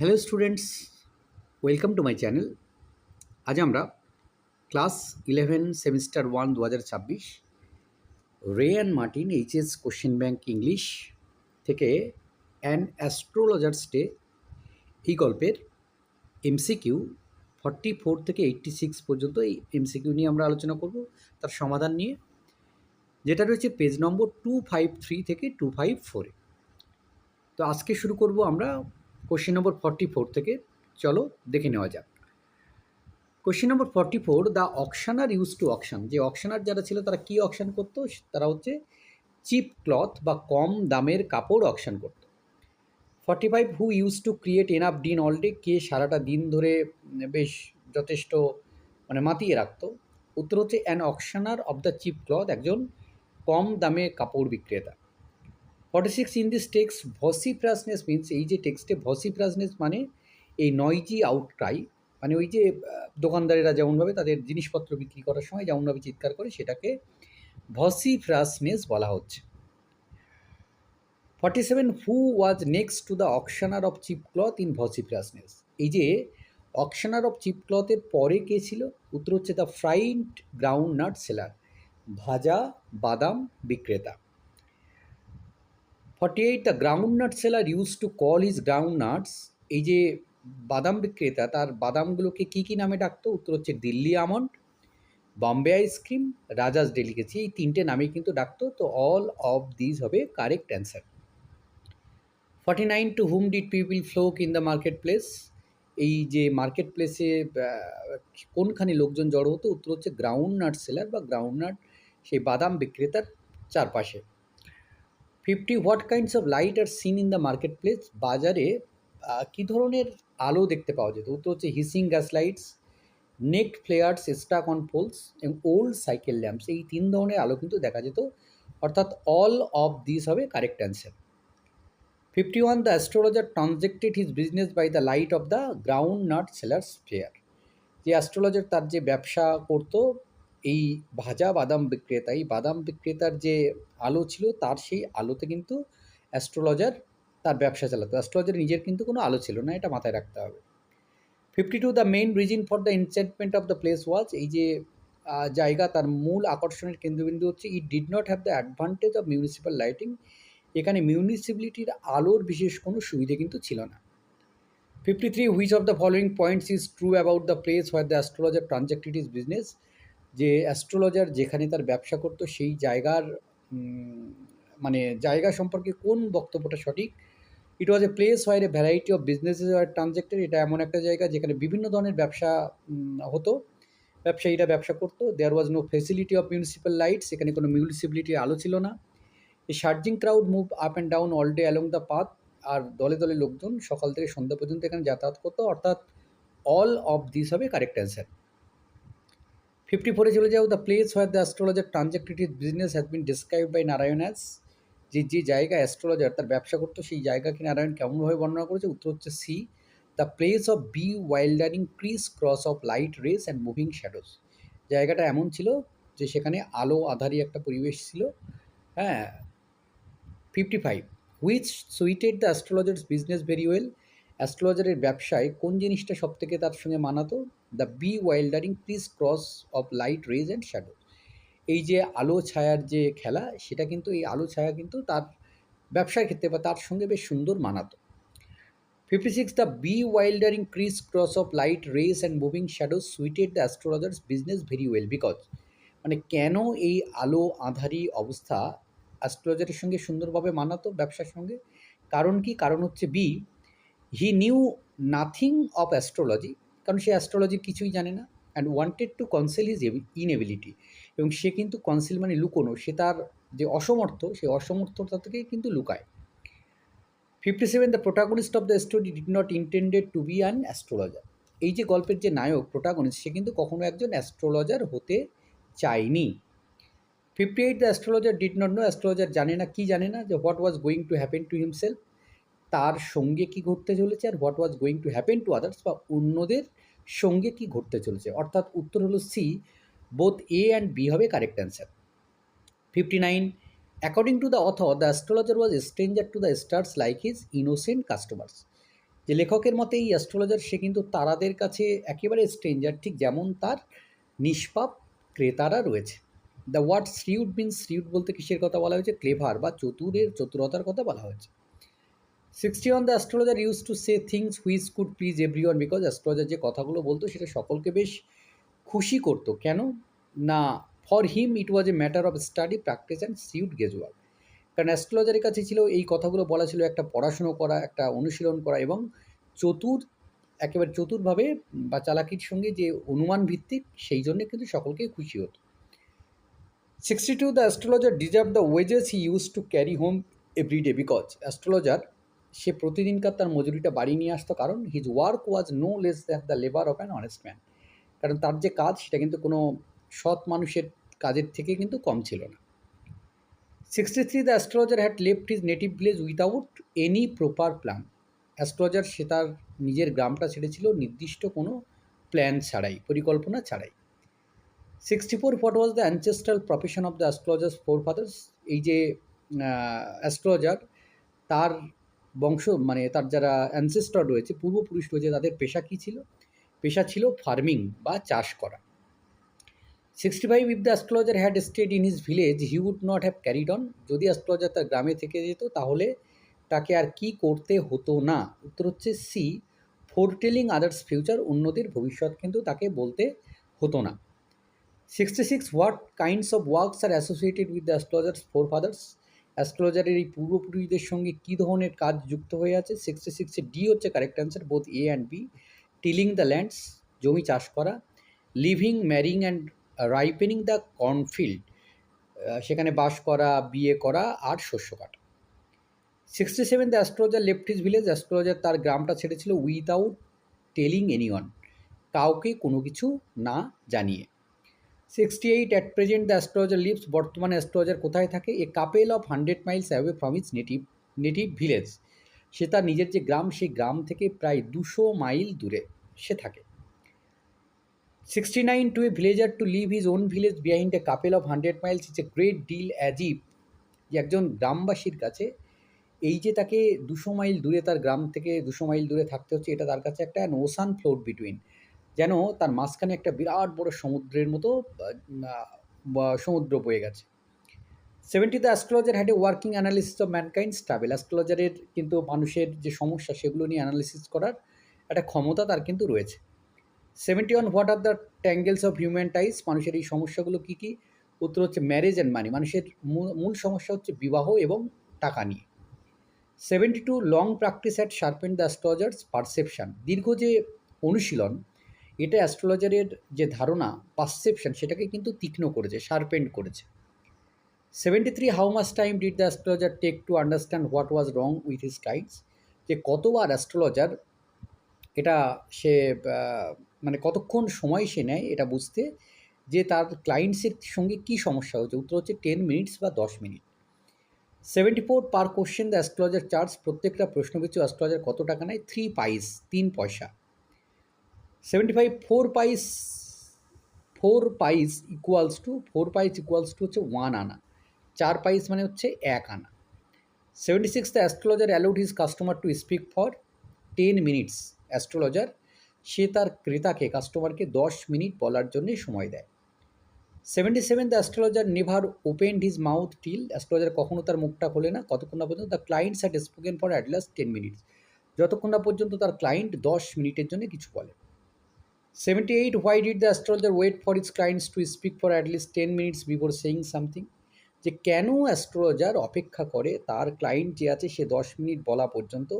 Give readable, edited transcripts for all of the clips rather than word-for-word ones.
Hello students, welcome to my channel. আজ আমরা class 11 semester 1 2026 রে and Martin HS question bank English থেকে an astrologers day এই গল্পের এমসিকিউ 44 থেকে 86 পর্যন্ত এই এমসিকিউ নিয়ে আমরা আলোচনা করব, তার সমাধান নিয়ে, যেটা রয়েছে পেজ নম্বর 253 থেকে 254-এ। তো আজকে শুরু করব আমরা কোশ্চেন নম্বর 44 থেকে। চলো দেখে নেওয়া যাক। Question number 44, the auctioneer used to auction. যে অকশনার যারা ছিল তারা কি অকশন করতো? তারা হচ্ছে চিপ ক্লথ বা কম দামের কাপড় অকশন করতো। 45, who used to create enough din all day. কে সারাটা দিন ধরে বেশ যথেষ্ট মাতিয়ে রাখতো? উত্তর হচ্ছে an auctioneer of the cheap cloth, একজন কম দামে কাপড় বিক্রেতা। 46, in this text vociferousness means, এই যে টেক্সটে ভসিফ্রাসনেস মানে এই নয়জি আউটক্রাই, মানে ওই যে দোকানদারেরা যেমনভাবে তাদের জিনিসপত্র বিক্রি করার সময় যেমনভাবে চিৎকার করে সেটাকে ভসিফ্রাসনেস বলা হচ্ছে। 47, who was next to the auctioneer of cheap cloth in vociferousness. এই যে অকশনার অফ চিপ ক্লথের পরে কে ছিল? উত্তর হচ্ছে the fried ground nut seller, ভাজা বাদাম বিক্রেতা। 48, the ground nut seller use to call his ground nuts. এই যে বাদাম বিক্রেতা তার বাদামগুলোকে কী কী নামে ডাকতো? উত্তর হচ্ছে Delhi almond, Bombay ice cream, Raja's delicacy. এই তিনটে নামেই কিন্তু ডাকতো। তো অল অফ দিস হবে correct answer. 49, to whom did people flock in the market place. এই যে মার্কেট প্লেসে কোনখানে লোকজন জড়ো হতো? উত্তর হচ্ছে গ্রাউন্ড নাট সেলার বা গ্রাউন্ড নাট সেই বাদাম বিক্রেতার চারপাশে। 50, what kinds of light are seen in the market place. বাজারে কী ধরনের আলো দেখতে পাওয়া যেত? উত্তর হচ্ছে hissing gas lights, naked flares stuck on poles এবং ওল্ড সাইকেল ল্যাম্পস। এই তিন ধরনের আলো কিন্তু দেখা যেত, অর্থাৎ অল অফ দিস হবে correct answer. 51, the astrologer transacted his business by the light of the groundnut sellers fair. যে অ্যাস্ট্রোলজার তার যে ব্যবসা করত এই ভাজা বাদাম বিক্রেতা, এই বাদাম বিক্রেতার যে আলো ছিল তার সেই আলোতে কিন্তু অ্যাস্ট্রোলজার তার ব্যবসা চালাতো। অ্যাস্ট্রোলজার নিজের কিন্তু কোনো আলো ছিল না, এটা মাথায় রাখতে হবে। 52, the main reason for the enchantment of the place was. এই যে জায়গা, তার মূল আকর্ষণের কেন্দ্রবিন্দু হচ্ছে it did not have the advantage of municipal lighting. এখানে মিউনিসিপ্যালিটির আলোর বিশেষ কোনো সুবিধে কিন্তু ছিল না। 53, which of the following points is true about the place where the astrologer transacted is business. যে অ্যাস্ট্রোলজার যেখানে তার ব্যবসা করতো সেই জায়গার জায়গা সম্পর্কে কোন বক্তব্যটা সঠিক? It was a place where a variety of businesses are transacted. এটা এমন একটা জায়গা যেখানে বিভিন্ন ধরনের ব্যবসা হতো, ব্যবসায়ীরা ব্যবসা করতো। There was no facility of municipal lights, এখানে কোনো মিউনিসিপ্যালিটির আলো ছিল না। A surging crowd move up and down all day along the path. আর দলে দলে লোকজন সকাল থেকে সন্ধ্যা পর্যন্ত এখানে যাতায়াত করতো, অর্থাৎ অল অফ দিস হবে কারেক্ট অ্যান্সার। 54-এ চলে যাও, the place where the astrologer transacted his business has been described by Narayan as. যে জায়গায় অ্যাস্ট্রোলজার তার ব্যবসা করতো সেই জায়গাকে নারায়ণ কেমনভাবে বর্ণনা করেছে? উত্তর হচ্ছে C, the place of bewildering criss cross of light rays and moving shadows. জায়গাটা এমন ছিল যে সেখানে আলো আধারি একটা পরিবেশ ছিল। হ্যাঁ। 55, which suited the astrologer's business very well. অ্যাস্ট্রোলজারের ব্যবসায় কোন জিনিসটা সবথেকে তার সঙ্গে মানাতো? The bewildering criss cross of light rays and shadow. এই যে আলো ছায়ার যে খেলা, সেটা কিন্তু এই আলো ছায়া কিন্তু তার ব্যবসার ক্ষেত্রে বা তার সঙ্গে বেশ সুন্দর মানাতো। 56, the bewildering criss cross of light rays and moving shadows suited the astrologer's business very well because. কেন এই আলো আঁধারি অবস্থা অ্যাস্ট্রোলজারের সঙ্গে সুন্দরভাবে মানাতো ব্যবসার সঙ্গে? কারণ কি? কারণ হচ্ছে be, he knew nothing of astrology, কারণ সে অ্যাস্ট্রোলজির কিছুই জানে না, and wanted to conceal his inability, এবং সে কিন্তু কনসিল মানে লুকোনো, সে তার যে অসমর্থ সেই অসমর্থতা থেকে কিন্তু লুকায়। 57, the protagonist of the story did not intended to be an astrologer. এই যে গল্পের যে নায়ক প্রোটাগনিস্ট, সে কিন্তু কখনো একজন অ্যাস্ট্রোলজার হতে চায়নি। 58, the astrologer did not know. Astrologer জানে না, কি জানে না? যে what was going to happen to himself, তার সঙ্গে কি ঘটতে চলেছে, আর what was going to happen to others বা অন্যদের সঙ্গে কি ঘটতে চলেছে। অর্থাৎ উত্তর হলো C, both A and B হবে correct answer. 59, according to the author the astrologer was stranger to the stars like his innocent customers. যে লেখকের মতে এই অ্যাস্ট্রোলজার সে কিন্তু তারাদের কাছে একেবারে স্ট্রেঞ্জার, ঠিক যেমন তার নিষ্পাপ ক্রেতারা রয়েছে। দ্য ওয়ার্ড শ্রিউড মিন্স শ্রিউড বলতে কিসের কথা বলা হয়েছে? ক্লেভার বা চতুরের চতুরতার কথা বলা হয়েছে। 61 the astrologer use to say things which could please everyone, because astrologer যে কথাগুলো বলতো সেটা সকলকে বেশ খুশি করতো। কেন না? For him it was a matter of study, practice and shrewd guesswork. কারণ অ্যাস্ট্রোলজারের কাছে ছিল এই কথাগুলো বলা ছিল একটা পড়াশুনো করা, একটা অনুশীলন করা এবং চতুর, একেবারে চতুরভাবে বা চালাকির সঙ্গে যে অনুমান ভিত্তিক, সেই জন্যে কিন্তু সকলকেই খুশি হতো। 62 the astrologer deserve the wages he used to carry home every day, because astrologer সে প্রতিদিনকার তার মজুরিটা বাড়ি নিয়ে আসতো, কারণ his work was no less than the labour of an honest man. কারণ তার যে কাজ সেটা কিন্তু কোনো সৎ মানুষের কাজের থেকে কিন্তু কম ছিল না। 63 the astrologer had left his native village without any proper plan. Astrologer সে তার নিজের গ্রামটা ছেড়েছিল নির্দিষ্ট কোনো প্ল্যান ছাড়াই, পরিকল্পনা ছাড়াই। 64 what was the ancestral profession of the astrologer's forefathers. এই যে অ্যাস্ট্রোলজার তার বংশ, মানে তার যারা অ্যানসেস্টর রয়েছে, পূর্বপুরুষ রয়েছে, তাদের পেশা কী ছিল? পেশা ছিল ফার্মিং বা চাষ করা। 65 if the astrologer had stayed in his village he would not have carried on. যদি অ্যাস্ট্রোলজার তার গ্রামে থেকে যেত তাহলে তাকে আর কি করতে হতো না? উত্তর হচ্ছে সি, ফোরটেলিং আদার্স ফিউচার, অন্যদের ভবিষ্যৎ কিন্তু তাকে বলতে হতো না। 66 what kinds of works are associated with the astrologer's forefathers. অ্যাস্ট্রোলজারের এই পূর্বপুরুষদের সঙ্গে কী ধরনের কাজ যুক্ত হয়ে আছে? 66 ডি হচ্ছে correct answer, both A and B. Tilling the lands, জমি চাষ করা। Living, marrying and reaping the cornfield, সেখানে বাস করা, বিয়ে করা আর শস্য কাটা। 67 the astrologer left his village. Astrologer তার গ্রামটা ছেড়েছিল উইথাউট টেলিং এনিওয়ান, কাউকে কোনো কিছু না জানিয়ে। 68 at present the astrologer lives. বর্তমানে অ্যাস্ট্রোলজার কোথায় থাকে? A couple of 100 miles away from his native village. সে তার নিজের যে গ্রাম, সেই গ্রাম থেকে প্রায় 200 মাইল দূরে সে থাকে। 69 to a villager to leave his own village behind a couple of 100 miles is a great deal as if. যে একজন গ্রামবাসীর কাছে এই যে তাকে 200 মাইল দূরে, তার গ্রাম থেকে 200 মাইল দূরে থাকতে হচ্ছে, এটা তার কাছে একটা ওশান ফ্লোট বিটুইন, যেন তার মাঝখানে একটা বিরাট বড় সমুদ্রের মতো সমুদ্র বয়ে গেছে। 70 the astrologer had a working analysis of mankind's travel. অ্যাস্ট্রোলজারের কিন্তু মানুষের যে সমস্যা সেগুলো নিয়ে অ্যানালিসিস করার একটা ক্ষমতা তার কিন্তু রয়েছে। 71 what are the tangles of human ties. মানুষের এই সমস্যাগুলো কী কী? উত্তর হচ্ছে ম্যারেজ অ্যান্ড মানি। মানুষের মূল সমস্যা হচ্ছে বিবাহ এবং টাকা নিয়ে। 72 long practice at sharpen the astrologers perception. দীর্ঘ যে অনুশীলন, এটা অ্যাস্ট্রোলজারের যে ধারণা, পারসেপশন, সেটাকে কিন্তু তীক্ষ্ণ করেছে, শার্পেন্ড করেছে। 73 how much time did the astrologer take to understand what was wrong with his clients. যে কতবার অ্যাস্ট্রোলজার এটা সে মানে কতক্ষণ সময় সে নেয় এটা বুঝতে, যে তার ক্লায়েন্টসের সঙ্গে কী সমস্যা হচ্ছে? উত্তর হচ্ছে 10 মিনিটস বা 10 minute. 74 per question the astrologer charge. প্রত্যেকটা প্রশ্নপিছু অ্যাস্ট্রোলজার কত টাকা নেয়? 3 পাইস, 3 পয়সা। 75 4 পাইস ইকুয়ালস টু হচ্ছে 1 আনা। 4 পাইস মানে হচ্ছে 1 anna. 76 the astrologer allowed his customer to speak for 10 minutes. Astrologer সে তার ক্রেতাকে, কাস্টমারকে 10 মিনিট বলার জন্যে সময় দেয়। 77 the astrologer never opened his mouth till. Astrologer কখনো তার মুখটা খোলে না, কতক্ষণ না পর্যন্ত the clients had spoken for at last 10 minutes, যতক্ষণ না পর্যন্ত তার ক্লায়েন্ট 10 মিনিটের জন্য কিছু বলে। 78 why did the astrologer wait for his clients to speak for at least 10 minutes before saying something. যে কেন অ্যাস্ট্রোলজার অপেক্ষা করে তার ক্লায়েন্ট যে আছে সে 10 মিনিট বলা পর্যন্ত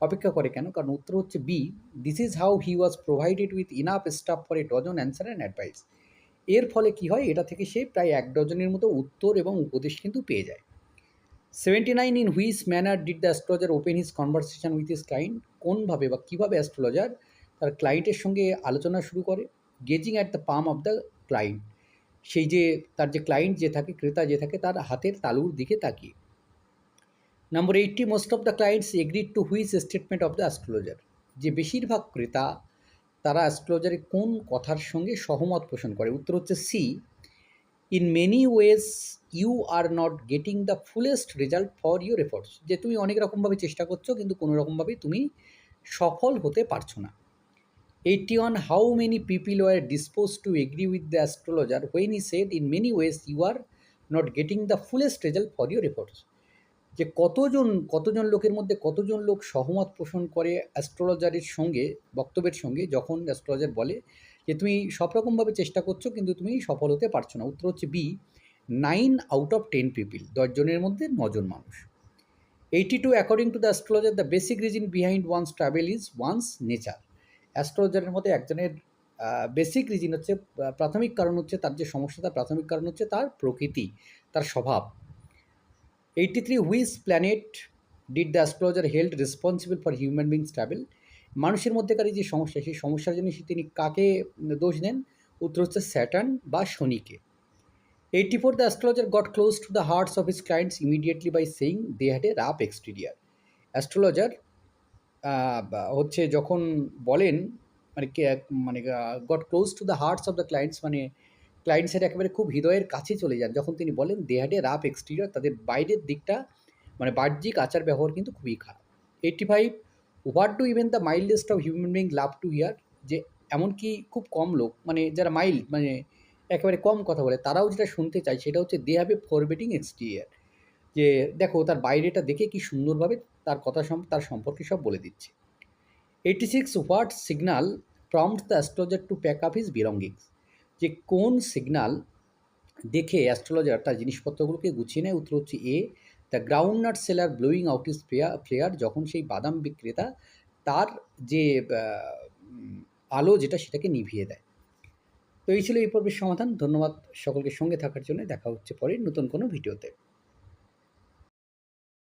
অপেক্ষা করে কেন? কারণ উত্তর হচ্ছে B, this is how he was provided with enough stuff for a dozen answer and advice. এর ফলে কী হয়? এটা থেকে সে প্রায় 1 ডজনের মতো উত্তর এবং উপদেশ কিন্তু পেয়ে যায়। 79 in which manner did the astrologer open his conversation with his client. কোনভাবে বা কীভাবে অ্যাস্ট্রোলজার তার ক্লায়েন্টের সঙ্গে আলোচনা শুরু করে? Gazing at the palm of the client. সেই যে তার যে ক্লায়েন্ট যে থাকে, ক্রেতা যে থাকে, তার হাতের তালুর দিকে তাকিয়ে। নম্বর 80 most of the clients agreed two which statement of the astrologer. যে বেশিরভাগ ক্রেতা তারা অ্যাস্ট্রোলজারের কোন কথার সঙ্গে সহমত পোষণ করে? উত্তর হচ্ছে C, in many ways you are not getting the fullest result for your efforts. যে তুমি অনেক রকমভাবে চেষ্টা করছো কিন্তু কোনো রকমভাবেই তুমি সফল হতে পারছো না। 81 how many people were disposed to agree with the astrologer when he said in many ways you are not getting the fullest result for your efforts. যে কতজন লোকের মধ্যে কতজন লোক সহমত পোষণ করে অ্যাস্ট্রোলজারের সঙ্গে, বক্তব্যের সঙ্গে, যখন অ্যাস্ট্রোলজার বলে যে তুমি সব রকমভাবে চেষ্টা করছো কিন্তু তুমি সফল হতে পারছো না। উত্তর হচ্ছে বি, 9 আউট অফ 10 পিপল, 10 জনের মধ্যে 9 জন মানুষ। 82 according to the astrologer the basic reason behind one's travel is one's nature. অ্যাস্ট্রোলজারের মধ্যে একজনের বেসিক রিজন হচ্ছে, প্রাথমিক কারণ হচ্ছে তার যে সমস্যা, তার প্রাথমিক কারণ হচ্ছে তার প্রকৃতি, তার স্বভাব। 83 which planet did the astrologer held responsible for human beings travel. মানুষের মধ্যেকার এই যে সমস্যা, সেই সমস্যার জন্য তিনি কাকে দোষ দেন? উত্তর হচ্ছে স্যাটার্ন বা শনিকে। 84 the astrologer got close to the hearts of his clients immediately by saying they had a rough exterior. Astrologer হচ্ছে যখন বলেন, মানে মানে got close to the hearts of the clients, মানে ক্লায়েন্টসের একেবারে খুব হৃদয়ের কাছে চলে যান যখন তিনি বলেন they had a rough exterior, তাদের বাইরের দিকটা মানে বাহ্যিক আচার ব্যবহার কিন্তু খুবই খারাপ। 85 what do even the mildest of human being love to hear. যে এমনকি খুব কম লোক, মানে যারা মাইল্ড, মানে একেবারে কম কথা বলে, তারাও যেটা শুনতে চায় সেটা হচ্ছে they have a forbidding exterior. যে দেখো তার বাইরেটা দেখে কি সুন্দরভাবে তার কথা তার সম্পর্কে সব বলে দিচ্ছে। 86 what signal prompt the astrologer to pack up his belongings. যে কোন সিগনাল দেখে অ্যাস্ট্রোলজার তার জিনিসপত্রগুলোকে গুছিয়ে নেয়? উত্তর হচ্ছে A, the groundnut seller blowing out is flare, যখন সেই বাদাম বিক্রেতা তার যে আলো যেটা সেটাকে নিভিয়ে দেয়। তো এই ছিল এই পর্বের সমাধান। ধন্যবাদ সকলকে সঙ্গে থাকার জন্য। দেখা হচ্ছে পরে নতুন কোনো ভিডিওতে।